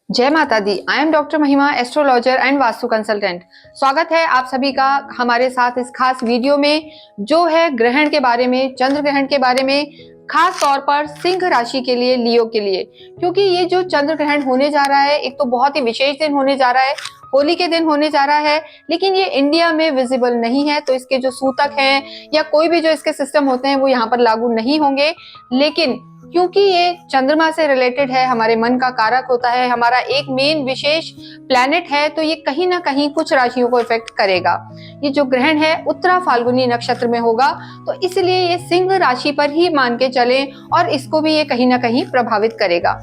जय माता दी। I am doctor महिमा, एस्ट्रोलॉजर एंड वास्तु कंसल्टेंट। स्वागत है आप सभी का हमारे साथ इस खास वीडियो में, जो है ग्रहण के बारे में, चंद्र ग्रहण के बारे में, खास तौर पर सिंह राशि के लिए, लियो के लिए। क्योंकि ये जो चंद्र ग्रहण होने जा रहा है, एक तो बहुत ही विशेष दिन होने जा रहा है, होली के दिन होने जा रहा है, लेकिन ये इंडिया में विजिबल नहीं है, तो इसके जो सूतक हैं या कोई भी जो इसके सिस्टम होते हैं वो यहाँ पर लागू नहीं होंगे। लेकिन क्योंकि ये चंद्रमा से रिलेटेड है, हमारे मन का कारक होता है, हमारा एक मेन विशेष प्लैनेट है, तो ये कहीं ना कहीं कुछ राशियों को इफेक्ट करेगा। ये जो ग्रहण है उत्तरा फाल्गुनी नक्षत्र में होगा, तो इसलिए ये सिंह राशि पर ही मान के चलें और इसको भी ये कहीं ना कहीं प्रभावित करेगा।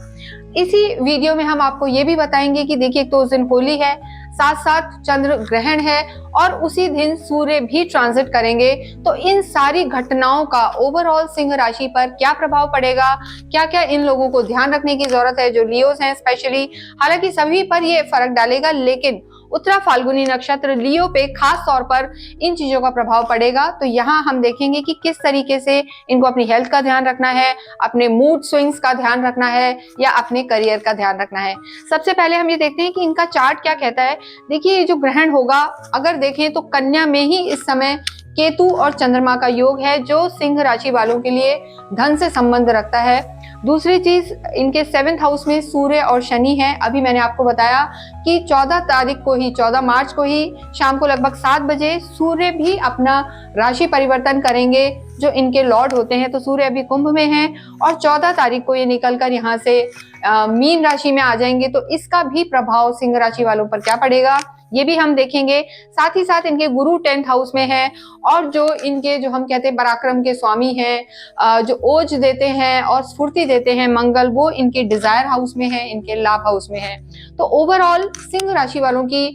इसी वीडियो में हम आपको ये भी बताएंगे कि देखिए, तो उस दिन होली है, साथ साथ चंद्र ग्रहण है और उसी दिन सूर्य भी ट्रांजिट करेंगे, तो इन सारी घटनाओं का ओवरऑल सिंह राशि पर क्या प्रभाव पड़ेगा, क्या क्या इन लोगों को ध्यान रखने की जरूरत है, जो लियोस हैं स्पेशली। हालांकि सभी पर ये फर्क डालेगा, लेकिन उत्तरा फाल्गुनी नक्षत्र लियो पे खास तौर पर इन चीजों का प्रभाव पड़ेगा। तो यहाँ हम देखेंगे कि किस तरीके से इनको अपनी हेल्थ का ध्यान रखना है, अपने मूड स्विंग्स का ध्यान रखना है या अपने करियर का ध्यान रखना है। सबसे पहले हम ये देखते हैं कि इनका चार्ट क्या कहता है। देखिए, ये जो ग्रहण होगा, अगर देखें तो कन्या में ही इस समय केतु और चंद्रमा का योग है, जो सिंह राशि वालों के लिए धन से संबंध रखता है। दूसरी चीज, इनके 7th हाउस में सूर्य और शनि है। अभी मैंने आपको बताया कि 14 मार्च को ही शाम को लगभग 7 बजे सूर्य भी अपना राशि परिवर्तन करेंगे, जो इनके लॉर्ड होते हैं। तो सूर्य अभी कुंभ में है और 14 तारीख को ये निकलकर यहाँ से मीन राशि में आ जाएंगे। तो इसका भी प्रभाव सिंह राशि वालों पर क्या पड़ेगा, ये भी हम देखेंगे। साथ ही साथ इनके गुरु 10th हाउस में है, और जो इनके, जो हम कहते हैं पराक्रम के स्वामी हैं, जो ओज देते हैं और स्फूर्ति देते हैं, मंगल, वो इनके डिजायर हाउस में है, इनके लाभ हाउस में है। तो ओवरऑल सिंह राशि वालों की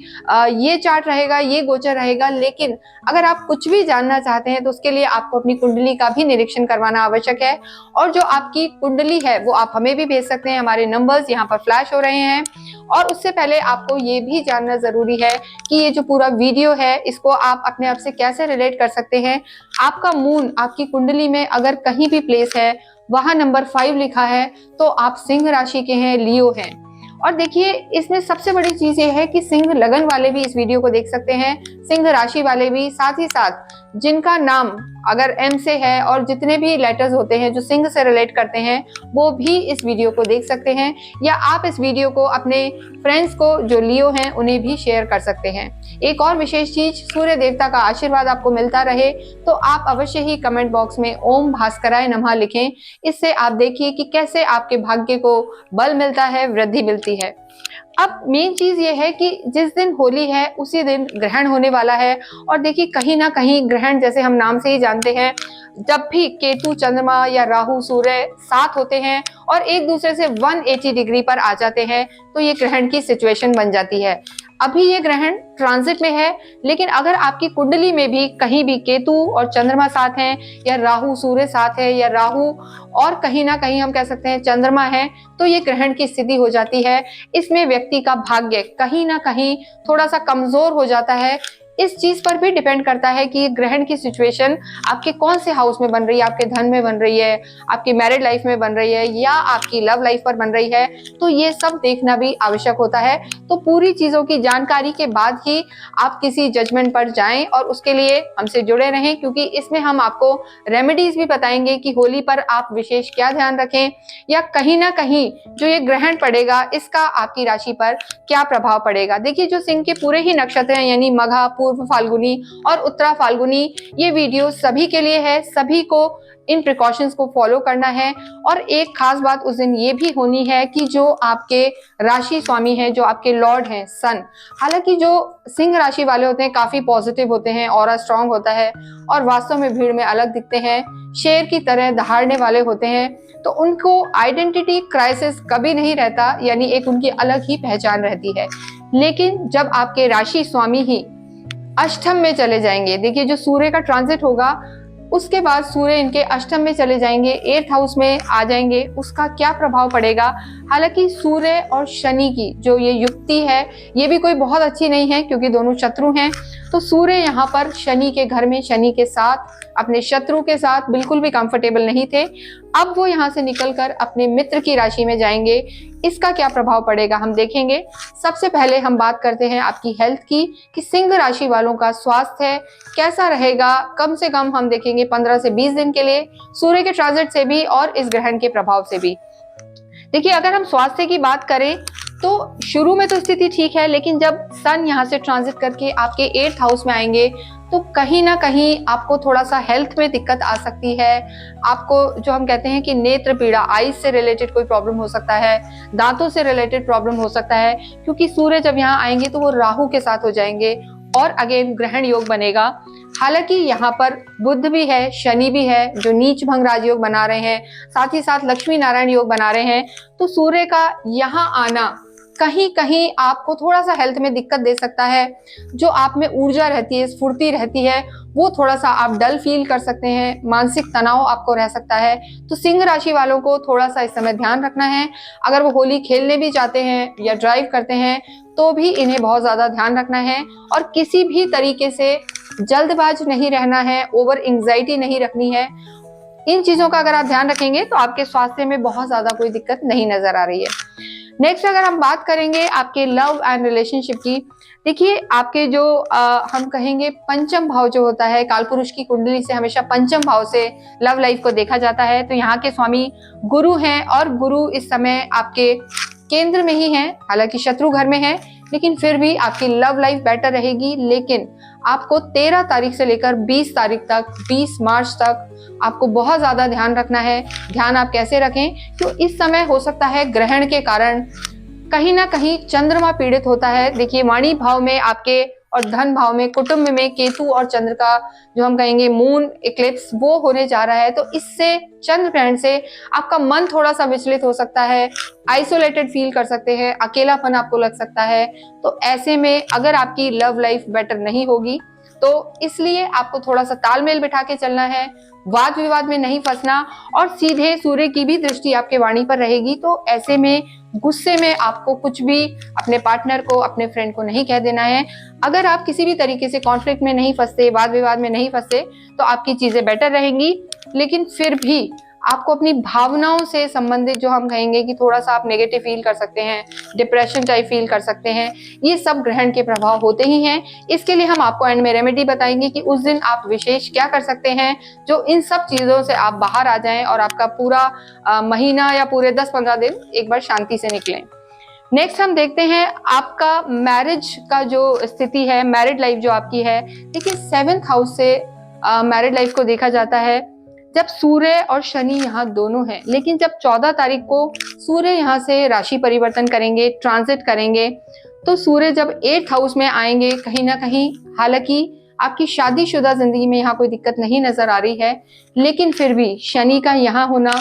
ये चार्ट रहेगा, ये गोचर रहेगा। लेकिन अगर आप कुछ भी जानना चाहते हैं तो उसके लिए आपको अपनी कुंडली का भी निरीक्षण करवाना आवश्यक है, और जो आपकी कुंडली है वो आप हमें भी भेज सकते हैं। हमारे नंबर्स यहाँ पर फ्लैश हो रहे हैं। और उससे पहले आपको ये भी जानना जरूरी है कि ये जो पूरा वीडियो है, इसको आप अपने आप से कैसे रिलेट कर सकते हैं। आपका मून आपकी कुंडली में अगर कहीं भी प्लेस है, वहां नंबर 5 लिखा है, तो आप सिंह राशि के हैं, लियो हैं। और देखिए, इसमें सबसे बड़ी चीज ये है कि सिंह लगन वाले भी इस वीडियो को देख सकते हैं, सिंह राशि वाले भी, साथ ही साथ जिनका नाम अगर एम से है और जितने भी लेटर्स होते हैं जो सिंह से रिलेट करते हैं, वो भी इस वीडियो को देख सकते हैं। या आप इस वीडियो को अपने फ्रेंड्स को जो लियो हैं उन्हें भी शेयर कर सकते हैं। एक और विशेष चीज, सूर्य देवता का आशीर्वाद आपको मिलता रहे, तो आप अवश्य ही कमेंट बॉक्स में ओम भास्कराय नमः लिखें। इससे आप देखिए कि कैसे आपके भाग्य को बल मिलता है, वृद्धि मिलती है। अब मेन चीज ये है कि जिस दिन होली है उसी दिन ग्रहण होने वाला है। और देखिए, कहीं ना कहीं ग्रहण, जैसे हम नाम से ही जानते हैं, जब भी केतु, चंद्रमा या राहु, सूर्य साथ होते हैं और एक दूसरे से 180 डिग्री पर आ जाते हैं, तो ये ग्रहण की सिचुएशन बन जाती है। अभी ये ग्रहण ट्रांजिट में है, लेकिन अगर आपकी कुंडली में भी कहीं भी केतु और चंद्रमा साथ हैं, या राहु सूर्य साथ है, या राहु और कहीं ना कहीं हम कह सकते हैं चंद्रमा है, तो ये ग्रहण की स्थिति हो जाती है। इसमें व्यक्ति का भाग्य कहीं ना कहीं थोड़ा सा कमजोर हो जाता है। इस चीज पर भी डिपेंड करता है कि ग्रहण की सिचुएशन आपके कौन से हाउस में बन रही है, आपके धन में बन रही है, आपकी मैरिड लाइफ में बन रही है, या आपकी लव लाइफ पर बन रही है। तो ये सब देखना भी आवश्यक होता है। तो पूरी चीजों की जानकारी के बाद ही आप किसी जजमेंट पर जाएं, और उसके लिए हमसे जुड़े रहें, क्योंकि इसमें हम आपको रेमेडीज भी बताएंगे कि होली पर आप विशेष क्या ध्यान रखें, या कहीं ना कहीं जो ये ग्रहण पड़ेगा इसका आपकी राशि पर क्या प्रभाव पड़ेगा। देखिए, जो सिंह के पूरे ही नक्षत्र हैं, यानी मघा, पूर्व फाल्गुनी और उत्तरा फाल्गुनी, ये वीडियो सभी के लिए है, सभी को इन प्रिकॉशंस को फॉलो करना है। और एक खास बात उस दिन ये भी होनी है कि जो आपके राशि स्वामी हैं, जो आपके लॉर्ड हैं, सन, हालांकि जो सिंह राशि वाले होते हैं काफी पॉजिटिव होते हैं, ऑरा स्ट्रांग होता है और वास्तव में भीड़ में अलग दिखते हैं, शेर की तरह दहाड़ने वाले होते हैं, तो उनको आइडेंटिटी क्राइसिस कभी नहीं रहता, यानी एक उनकी अलग ही पहचान रहती है। लेकिन जब आपके राशि स्वामी ही अष्टम में चले जाएंगे, देखिए जो सूर्य का ट्रांजिट होगा उसके बाद सूर्य इनके अष्टम में चले जाएंगे, 8th हाउस में आ जाएंगे, उसका क्या प्रभाव पड़ेगा। हालांकि सूर्य और शनि की जो ये युक्ति है ये भी कोई बहुत अच्छी नहीं है क्योंकि दोनों शत्रु हैं। तो सूर्य यहाँ पर शनि के घर में, शनि के साथ, अपने शत्रु के साथ बिल्कुल भी कंफर्टेबल नहीं थे। अब वो यहाँ से निकलकर अपने मित्र की राशि में जाएंगे। इसका क्या प्रभाव पड़ेगा हम देखेंगे। सबसे पहले हम बात करते हैं आपकी हेल्थ की कि सिंह राशि वालों का स्वास्थ्य कैसा रहेगा। कम से कम हम देखेंगे 15 से 20 दिन के लिए, सूर्य के ट्रांजिट से भी और इस ग्रहण के प्रभाव से भी। देखिए, अगर हम स्वास्थ्य की बात करें तो शुरू में तो स्थिति ठीक है, लेकिन जब सन यहाँ से ट्रांजिट करके आपके 8th हाउस में आएंगे तो कहीं ना कहीं आपको थोड़ा सा हेल्थ में दिक्कत आ सकती है। आपको जो हम कहते हैं कि नेत्र पीड़ा, आईज से रिलेटेड कोई प्रॉब्लम हो सकता है, दांतों से रिलेटेड प्रॉब्लम हो सकता है, क्योंकि सूर्य जब यहाँ आएंगे तो वो राहु के साथ हो जाएंगे और अगेन ग्रहण योग बनेगा। हालांकि यहाँ पर बुध भी है, शनि भी है जो नीच भंग राजयोग बना रहे हैं, साथ ही साथ लक्ष्मी नारायण योग बना रहे हैं। तो सूर्य का यहाँ आना कहीं कहीं आपको थोड़ा सा हेल्थ में दिक्कत दे सकता है। जो आप में ऊर्जा रहती है, स्फूर्ति रहती है, वो थोड़ा सा आप डल फील कर सकते हैं, मानसिक तनाव आपको रह सकता है। तो सिंह राशि वालों को थोड़ा सा इस समय ध्यान रखना है। अगर वो होली खेलने भी जाते हैं या ड्राइव करते हैं तो भी इन्हें बहुत ज्यादा ध्यान रखना है और किसी भी तरीके से जल्दबाज नहीं रहना है, ओवर एंग्जाइटी नहीं रखनी है। इन चीजों का अगर आप ध्यान रखेंगे तो आपके स्वास्थ्य में बहुत ज्यादा कोई दिक्कत नहीं नजर आ रही है। नेक्स्ट अगर हम बात करेंगे आपके लव एंड रिलेशनशिप की, देखिए आपके जो हम कहेंगे पंचम भाव जो होता है, कालपुरुष की कुंडली से हमेशा पंचम भाव से लव लाइफ को देखा जाता है। तो यहाँ के स्वामी गुरु हैं और गुरु इस समय आपके केंद्र में ही हैं, हालांकि शत्रु घर में है, लेकिन फिर भी आपकी लव लाइफ बेटर रहेगी। लेकिन आपको 13 तारीख से लेकर 20 तारीख तक, 20 मार्च तक आपको बहुत ज्यादा ध्यान रखना है। ध्यान आप कैसे रखें, तो इस समय हो सकता है ग्रहण के कारण कहीं ना कहीं चंद्रमा पीड़ित होता है। देखिए, वाणी भाव में आपके और धन भाव में, कुटुंब में केतु और चंद्र का जो हम कहेंगे मून इक्लिप्स वो होने जा रहा है। तो इससे, चंद्र ग्रहण से आपका मन थोड़ा सा विचलित हो सकता है, आइसोलेटेड फील कर सकते हैं, अकेलापन आपको लग सकता है। तो ऐसे में अगर आपकी लव लाइफ बेटर नहीं होगी तो इसलिए आपको थोड़ा सा तालमेल बिठा के चलना है, वाद विवाद में नहीं फंसना, और सीधे सूर्य की भी दृष्टि आपके वाणी पर रहेगी। तो ऐसे में गुस्से में आपको कुछ भी अपने पार्टनर को, अपने फ्रेंड को नहीं कह देना है। अगर आप किसी भी तरीके से कॉन्फ्लिक्ट में नहीं फंसते, वाद विवाद में नहीं फंसते, तो आपकी चीजें बेटर रहेंगी। लेकिन फिर भी आपको अपनी भावनाओं से संबंधित जो हम कहेंगे कि थोड़ा सा आप नेगेटिव फील कर सकते हैं, डिप्रेशन टाइप फील कर सकते हैं, ये सब ग्रहण के प्रभाव होते ही हैं। इसके लिए हम आपको एंड में रेमेडी बताएंगे कि उस दिन आप विशेष क्या कर सकते हैं जो इन सब चीजों से आप बाहर आ जाएं और आपका पूरा महीना या पूरे 10-15 दिन एक बार शांति से निकलें। नेक्स्ट हम देखते हैं आपका मैरिज का जो स्थिति है, मैरिड लाइफ जो आपकी है। देखिए, 7th हाउस से मैरिड लाइफ को देखा जाता है जब सूर्य और शनि यहाँ दोनों हैं। लेकिन जब 14 तारीख को सूर्य यहाँ से राशि परिवर्तन करेंगे, ट्रांजिट करेंगे, तो सूर्य जब 8th हाउस में आएंगे कहीं ना कहीं, हालांकि आपकी शादीशुदा जिंदगी में यहाँ कोई दिक्कत नहीं नजर आ रही है, लेकिन फिर भी शनि का यहाँ होना,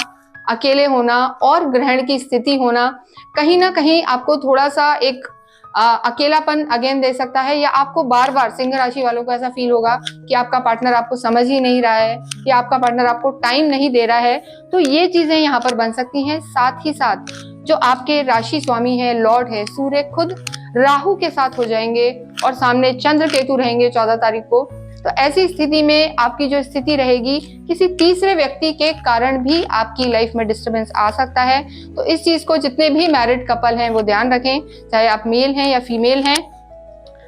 अकेले होना और ग्रहण की स्थिति होना कहीं ना कहीं आपको थोड़ा सा एक अकेलापन अगेन दे सकता है। या आपको बार बार, सिंह राशि वालों को ऐसा फील होगा कि आपका पार्टनर आपको समझ ही नहीं रहा है या आपका पार्टनर आपको टाइम नहीं दे रहा है। तो ये चीजें यहाँ पर बन सकती हैं। साथ ही साथ जो आपके राशि स्वामी है, लॉर्ड है, सूर्य खुद राहु के साथ हो जाएंगे और सामने चंद्र केतु रहेंगे 14 तारीख को। तो ऐसी स्थिति में आपकी जो स्थिति रहेगी, किसी तीसरे व्यक्ति के कारण भी आपकी लाइफ में डिस्टरबेंस आ सकता है। तो इस चीज को जितने भी मैरिड कपल हैं वो ध्यान रखें, चाहे आप मेल हैं या फीमेल हैं,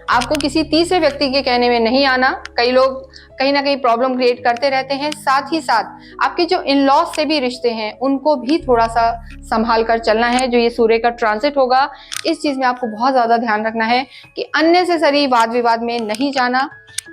आपको किसी तीसरे व्यक्ति के कहने में नहीं आना। कई लोग कहीं ना कहीं प्रॉब्लम क्रिएट करते रहते हैं। साथ ही साथ आपके जो इन लॉज से भी रिश्ते हैं उनको भी थोड़ा सा संभाल कर चलना है। जो ये सूर्य का ट्रांजिट होगा, इस चीज में आपको बहुत ज्यादा ध्यान रखना है कि अननेसेसरी वाद विवाद में नहीं जाना।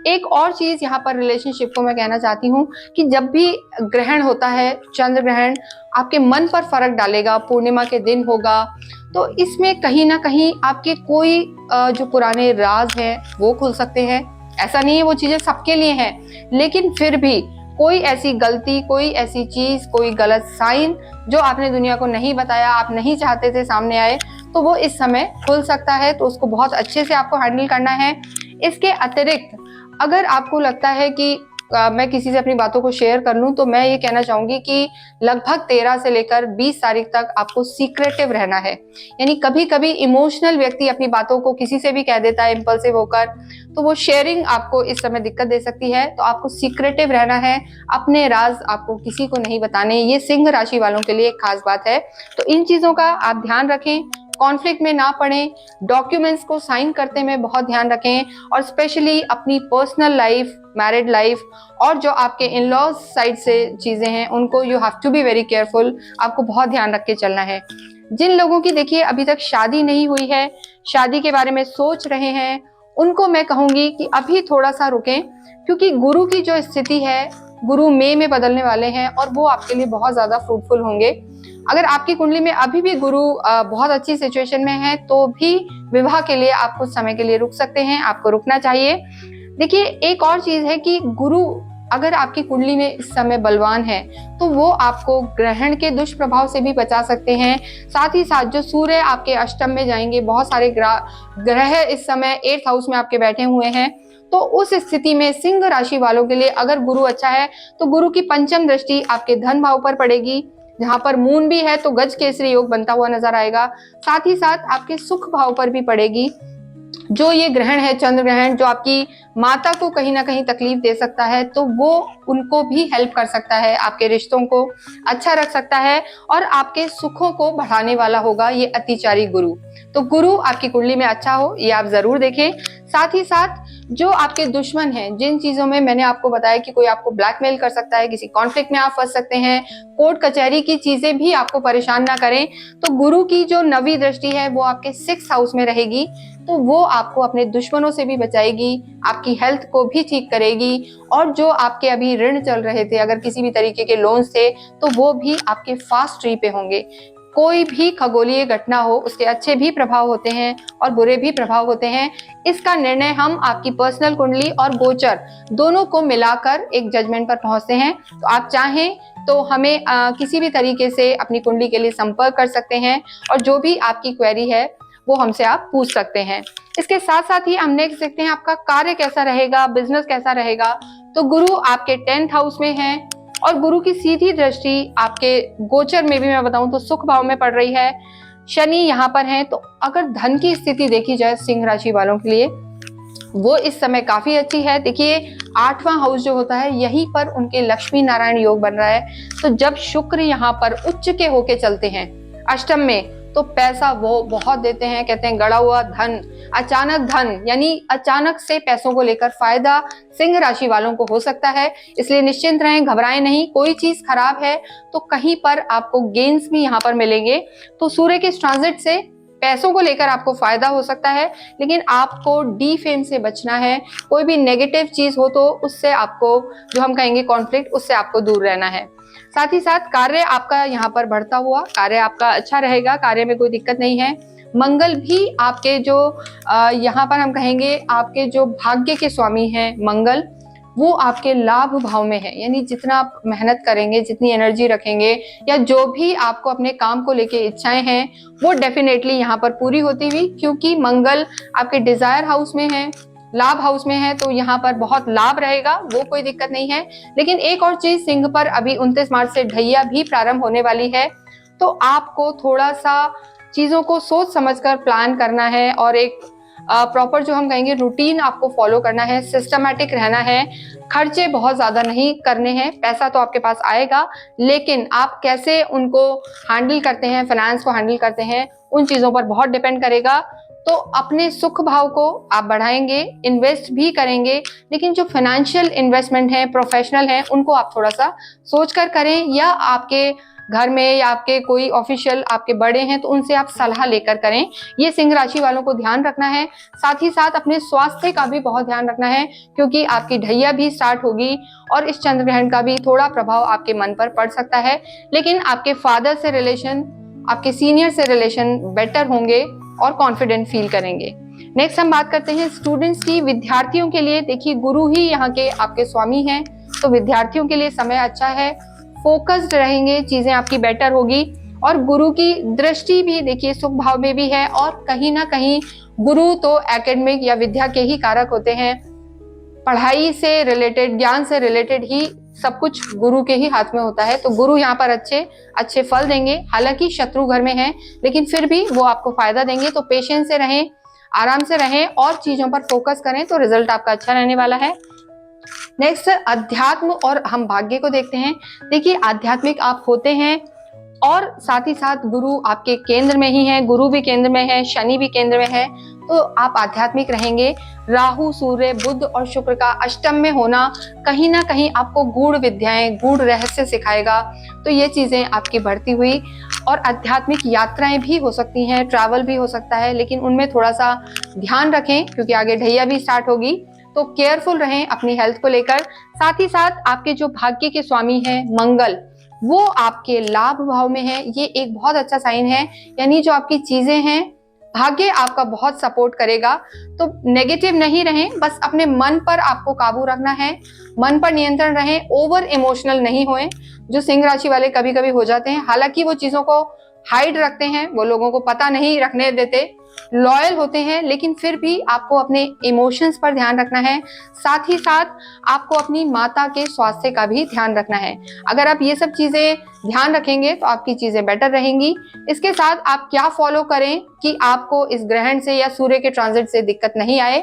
एक और चीज यहाँ पर रिलेशनशिप को मैं कहना चाहती हूँ कि जब भी ग्रहण होता है, चंद्र ग्रहण, आपके मन पर फर्क डालेगा। पूर्णिमा के दिन होगा तो इसमें कहीं ना कहीं आपके कोई जो पुराने राज हैं वो खुल सकते हैं। ऐसा नहीं है वो चीजें सबके लिए हैं, लेकिन फिर भी कोई ऐसी गलती, कोई ऐसी चीज, कोई गलत साइन जो आपने दुनिया को नहीं बताया, आप नहीं चाहते थे सामने आए, तो वो इस समय खुल सकता है। तो उसको बहुत अच्छे से आपको हैंडल करना है। इसके अतिरिक्त अगर आपको लगता है कि मैं किसी से अपनी बातों को शेयर कर लूं तो मैं ये कहना चाहूंगी कि लगभग 13 से लेकर 20 तारीख तक आपको सीक्रेटिव रहना है। यानी कभी कभी इमोशनल व्यक्ति अपनी बातों को किसी से भी कह देता है इम्पल्सिव होकर, तो वो शेयरिंग आपको इस समय दिक्कत दे सकती है। तो आपको सीक्रेटिव रहना है, अपने राज आपको किसी को नहीं बताने। ये सिंह राशि वालों के लिए एक खास बात है। तो इन चीजों का आप ध्यान रखें, कॉन्फ्लिक्ट में ना पड़े, डॉक्यूमेंट्स को साइन करते में बहुत ध्यान रखें, और स्पेशली अपनी पर्सनल लाइफ, मैरिड लाइफ और जो आपके इन लॉज साइड से चीजें हैं उनको you have to be very careful. आपको बहुत ध्यान रख के चलना है। जिन लोगों की देखिए अभी तक शादी नहीं हुई है, शादी के बारे में सोच रहे हैं, उनको मैं कहूंगी कि अभी थोड़ा सा रुकें, क्योंकि गुरु की जो स्थिति है, गुरु मई में बदलने वाले हैं और वो आपके लिए बहुत ज्यादा फ्रूटफुल होंगे। अगर आपकी कुंडली में अभी भी गुरु बहुत अच्छी सिचुएशन में है तो भी विवाह के लिए आप कुछ समय के लिए रुक सकते हैं, आपको रुकना चाहिए। देखिए एक और चीज है कि गुरु अगर आपकी कुंडली में इस समय बलवान है तो वो आपको ग्रहण के दुष्प्रभाव से भी बचा सकते हैं। साथ ही साथ जो सूर्य आपके अष्टम में जाएंगे, बहुत सारे ग्रह इस समय 8th हाउस में आपके बैठे हुए हैं, तो उस स्थिति में सिंह राशि वालों के लिए अगर गुरु अच्छा है तो गुरु की पंचम दृष्टि आपके धन भाव पर पड़ेगी। जहां पर मून भी है तो गज केसरी योग बनता हुआ नजर आएगा। साथ ही साथ आपके सुख भाव पर भी पड़ेगी। जो ये ग्रहण है, चंद्र ग्रहण, जो आपकी माता को कहीं ना कहीं तकलीफ दे सकता है, तो वो उनको भी हेल्प कर सकता है, आपके रिश्तों को अच्छा रख सकता है और आपके सुखों को बढ़ाने वाला होगा ये अतिचारी गुरु। तो गुरु आपकी कुंडली में अच्छा हो ये आप जरूर देखें। साथ ही साथ जो आपके दुश्मन हैं, जिन चीजों में मैंने आपको बताया कि कोई आपको ब्लैकमेल कर सकता है, किसी कॉन्फ्लिक्ट में आप फंस सकते हैं, कोर्ट कचहरी की चीजें भी आपको परेशान ना करें, तो गुरु की जो 9वीं दृष्टि है वो आपके 6th हाउस में रहेगी, तो वो आपको अपने दुश्मनों से भी बचाएगी, आपकी हेल्थ को भी ठीक करेगी, और जो आपके अभी ऋण चल रहे थे अगर किसी भी तरीके के लोन से, तो वो भी आपके फास्ट ट्री पे होंगे। कोई भी खगोलीय घटना हो उसके अच्छे भी प्रभाव होते हैं और बुरे भी प्रभाव होते हैं। इसका निर्णय हम आपकी पर्सनल कुंडली और गोचर दोनों को मिलाकर एक जजमेंट पर पहुंचते हैं। तो आप चाहें तो हमें किसी भी तरीके से अपनी कुंडली के लिए संपर्क कर सकते हैं और जो भी आपकी क्वेरी है वो हमसे आप पूछ सकते हैं। इसके साथ साथ ही हम नेक्स्ट देखते हैं आपका कार्य कैसा रहेगा, बिजनेस कैसा रहेगा। तो गुरु आपके 10th हाउस में है और गुरु की सीधी दृष्टि आपके गोचर में भी मैं बताऊं तो सुख भाव में पड़ रही है। शनि यहाँ पर है, तो अगर धन की स्थिति देखी जाए सिंह राशि वालों के लिए वो इस समय काफी अच्छी है। देखिए 8वां हाउस जो होता है यहीं पर उनके लक्ष्मी नारायण योग बन रहा है। तो जब शुक्र यहाँ पर उच्च के होके चलते हैं अष्टम में, तो पैसा वो बहुत देते हैं। कहते हैं गड़ा हुआ धन, अचानक धन, यानी अचानक से पैसों को लेकर फायदा सिंह राशि वालों को हो सकता है। इसलिए निश्चिंत रहें, घबराएं नहीं। कोई चीज खराब है तो कहीं पर आपको गेन्स भी यहाँ पर मिलेंगे। तो सूर्य के ट्रांजिट से पैसों को लेकर आपको फायदा हो सकता है, लेकिन आपको डी फेम से बचना है। कोई भी नेगेटिव चीज हो तो उससे आपको, जो हम कहेंगे कॉन्फ्लिक्ट, उससे आपको दूर रहना है। साथ ही साथ कार्य आपका यहाँ पर बढ़ता हुआ, कार्य आपका अच्छा रहेगा, कार्य में कोई दिक्कत नहीं है। मंगल भी आपके जो यहाँ पर हम कहेंगे आपके जो भाग्य के स्वामी हैं मंगल, वो आपके लाभ भाव में है। यानी जितना आप मेहनत करेंगे, जितनी एनर्जी रखेंगे, या जो भी आपको अपने काम को लेके इच्छाएं हैं, वो डेफिनेटली यहाँ पर पूरी होती हुई, क्योंकि मंगल आपके डिजायर हाउस में है, लाभ हाउस में है, तो यहाँ पर बहुत लाभ रहेगा, वो कोई दिक्कत नहीं है। लेकिन एक और चीज, सिंह पर अभी 29 मार्च से ढैया भी प्रारंभ होने वाली है, तो आपको थोड़ा सा चीजों को सोच समझकर प्लान करना है और एक प्रॉपर जो हम कहेंगे रूटीन आपको फॉलो करना है, सिस्टमैटिक रहना है। खर्चे बहुत ज्यादा नहीं करने हैं। पैसा तो आपके पास आएगा, लेकिन आप कैसे उनको हैंडल करते हैं, फाइनेंस को हैंडल करते हैं, उन चीजों पर बहुत डिपेंड करेगा। तो अपने सुख भाव को आप बढ़ाएंगे, इन्वेस्ट भी करेंगे, लेकिन जो फाइनेंशियल इन्वेस्टमेंट है, प्रोफेशनल है, उनको आप थोड़ा सा सोच कर करें, या आपके घर में या आपके कोई ऑफिशियल आपके बड़े हैं तो उनसे आप सलाह लेकर करें। ये सिंह राशि वालों को ध्यान रखना है। साथ ही साथ अपने स्वास्थ्य का भी बहुत ध्यान रखना है, क्योंकि आपकी ढैया भी स्टार्ट होगी और इस चंद्र ग्रहण का भी थोड़ा प्रभाव आपके मन पर पड़ सकता है। लेकिन आपके फादर से रिलेशन, आपके सीनियर से रिलेशन बेटर होंगे और कॉन्फिडेंट फील करेंगे। नेक्स्ट हम बात करते हैं स्टूडेंट्स की। विद्यार्थियों के लिए देखिए गुरु ही यहाँ के आपके स्वामी हैं, तो विद्यार्थियों के लिए समय अच्छा है, फोकस्ड रहेंगे, चीजें आपकी बेटर होगी। और गुरु की दृष्टि भी देखिए सुख भाव में भी है, और कहीं ना कहीं गुरु तो एकेडमिक या विद्या के ही कारक होते हैं, पढ़ाई से रिलेटेड, ज्ञान से रिलेटेड ही सब कुछ गुरु के ही हाथ में होता है। तो गुरु यहाँ पर अच्छे फल देंगे। हालांकि शत्रु घर में है, लेकिन फिर भी वो आपको फायदा देंगे। तो पेशेंस से रहें, आराम से रहें और चीजों पर फोकस करें तो रिजल्ट आपका अच्छा रहने वाला है। नेक्स्ट, अध्यात्म और हम भाग्य को देखते हैं। देखिए, आध्यात्मिक आप होते हैं और साथ ही साथ गुरु आपके केंद्र में ही है, गुरु भी केंद्र में है, शनि भी केंद्र में है, तो आप आध्यात्मिक रहेंगे। राहु, सूर्य, बुध और शुक्र का अष्टम में होना कहीं ना कहीं आपको गूढ़ विद्याएं, गूढ़ रहस्य सिखाएगा। तो ये चीजें आपकी बढ़ती हुई और आध्यात्मिक यात्राएं भी हो सकती हैं, ट्रैवल भी हो सकता है, लेकिन उनमें थोड़ा सा ध्यान रखें क्योंकि आगे ढैया भी स्टार्ट होगी। तो केयरफुल रहें अपनी हेल्थ को लेकर। साथ ही साथ आपके जो भाग्य के स्वामी हैं मंगल, वो आपके लाभ भाव में है। ये एक बहुत अच्छा साइन है, यानी जो आपकी चीजें हैं, भाग्य आपका बहुत सपोर्ट करेगा। तो नेगेटिव नहीं रहें, बस अपने मन पर आपको काबू रखना है, मन पर नियंत्रण रहें, ओवर इमोशनल नहीं होएं, जो सिंह राशि वाले कभी कभी हो जाते हैं। हालांकि वो चीजों को हाइड रखते हैं, वो लोगों को पता नहीं रखने देते, लॉयल होते हैं, लेकिन फिर भी आपको अपने इमोशंस पर ध्यान रखना है। साथ ही साथ आपको अपनी माता के स्वास्थ्य का भी ध्यान रखना है। अगर आप ये सब चीजें ध्यान रखेंगे तो आपकी चीजें बेटर रहेंगी। इसके साथ आप क्या फॉलो करें कि आपको इस ग्रहण से या सूर्य के ट्रांजिट से दिक्कत नहीं आए।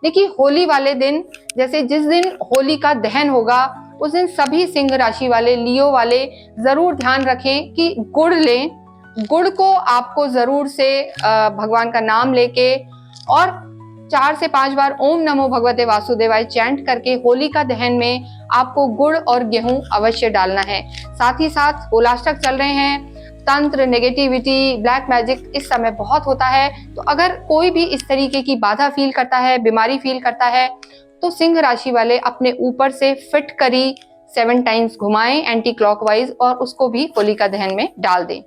देखिए, होली वाले दिन, जैसे जिस दिन होली का दहन होगा उस दिन सभी सिंह राशि वाले, लियो वाले जरूर ध्यान रखें कि गुड़ लें। गुड़ को आपको जरूर से भगवान का नाम लेके और 4 से 5 बार ओम नमो भगवते वासुदेवाय चैंट करके होलिका दहन में आपको गुड़ और गेहूं अवश्य डालना है। साथ ही साथ होलाष्टक चल रहे हैं, तंत्र, नेगेटिविटी, ब्लैक मैजिक इस समय बहुत होता है। तो अगर कोई भी इस तरीके की बाधा फील करता है, बीमारी फील करता है, तो सिंह राशि वाले अपने ऊपर से फिटकरी 7 टाइम्स घुमाएं एंटी क्लॉकवाइज और उसको भी होलिका दहन में डाल दें।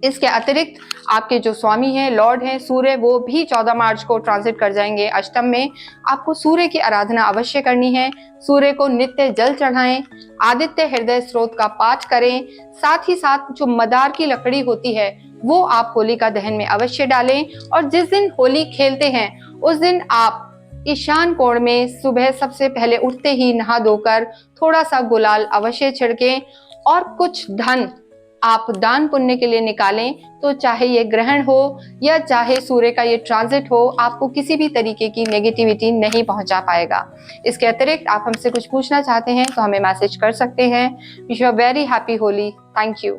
इसके अतिरिक्त आपके जो स्वामी हैं, लॉर्ड हैं सूर्य, वो भी 14 मार्च को ट्रांजिट कर जाएंगे अष्टम में। आपको सूर्य की आराधना अवश्य करनी है। सूर्य को नित्य जल चढ़ाएं, आदित्य हृदय स्रोत का पाठ करें। साथ ही साथ जो मदार की लकड़ी होती है वो आप होलिका दहन में अवश्य डालें। और जिस दिन होली खेलते हैं उस दिन आप ईशान कोण में सुबह सबसे पहले उठते ही नहा धोकर थोड़ा सा गुलाल अवश्य छिड़कें और कुछ धन आप दान पुण्य के लिए निकालें। तो चाहे ये ग्रहण हो या चाहे सूर्य का ये ट्रांजिट हो, आपको किसी भी तरीके की नेगेटिविटी नहीं पहुंचा पाएगा। इसके अतिरिक्त आप हमसे कुछ पूछना चाहते हैं तो हमें मैसेज कर सकते हैं। Wish you a very happy Holi. Thank you.